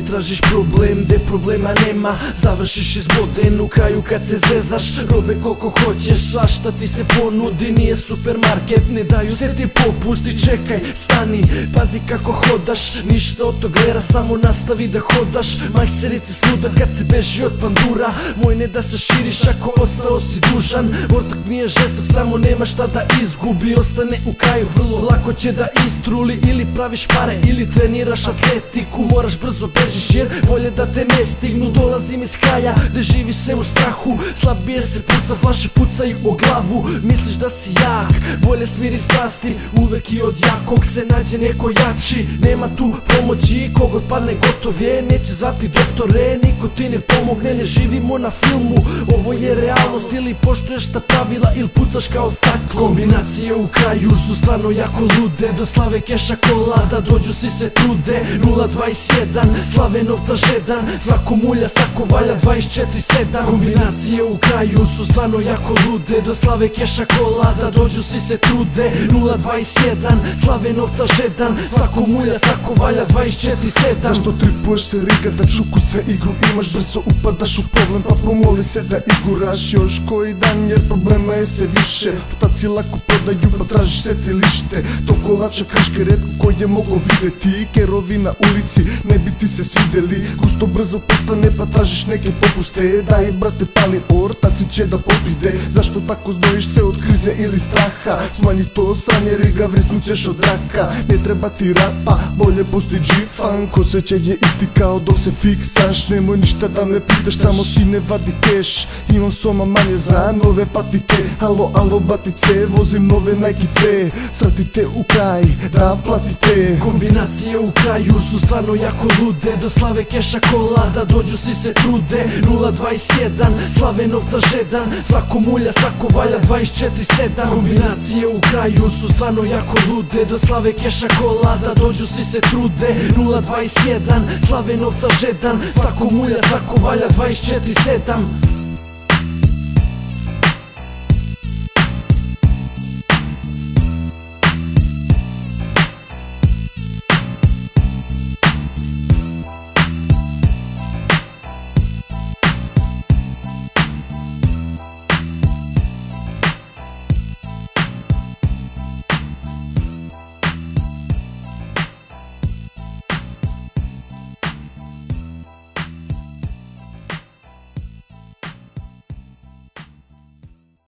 tražiš problem gde problema nema, završiš izboden u kraju kad se zezaš. Robe koliko hoćeš, svašta ti se ponudi, nije supermarket, ne daju se ti popusti. Čekaj, stani, pazi kako hodaš, ništa od tog glera, samo nastavi da hodaš. Majserice sluda kad se beži od pandura, moj ne da se širiš ako ostao si dužan. Ortak nije žestok, samo nema šta da izgubi, ostane u kraju, vrlo lako će da istruli. Ili praviš pare ili treniraš atletiku, moraš brzo bežiš jer bolje da te ne stignu. Dolazim iz kraja gde živi se u strahu, slabije se puca, flaše pucaju o glavu. Misliš da si jak, bolje smiri strasti, uvek i od jakog se nađe neko jači. Nema tu pomoći, kogod padne gotov je, neće zvati doktore, niko ti ne pomogne. Ne živimo na filmu, ovo je realnost, ili poštuješ ta pravila ili pucaš kao staklo. Kombinacije u kraju su stvarno jako lude, do slave keša kola da dođu svi se trude. 021, slave novca žedan, svako mulja, svako valja 24/7. Kombinacije u kraju su stvarno jako lude, do slave keša kola da dođu svi se trude. 021, slave novca žedan, svako mulja, svako valja 24/7. Zašto tripuješ se riga da čukuj se igru imaš, brzo upadaš u problem pa pomoli se da izguraš još koji dan jer problema je se više. Ortaci lako prodaju pa tražiš se ti lište, to kolača krške retko koje mogu videti. Kerovi na ulici ne bi ti se svideli, gusto brzo postane pa tražiš neke popuste. Daj brate pali, ortaci će da popizde. Zašto tako znojiš se od krize ili straha, smanji to sranje riga, vrisnućeš od raka. Ne treba ti rapa, bolje pusti G-funk, osjećaj je isti kao dok se fiksaš. Nemoj ništa da me pitaš, samo si ne vadi keš, imam soma manje za nove patike. Alo, alo batice, vozim nove Nike-ce, sratite u kraj da platite. Kombinacije u kraju su stvarno jako lude, do slave keša kola da dođu svi se trude. 021, slave novca žedan, svako mulja, svako valja 24/7. Kombinacije u kraju su stvarno jako lude, do slave keša kola da dođu svi se trude. 021, slave novca žedan, svako mulja, svako valja 24/7.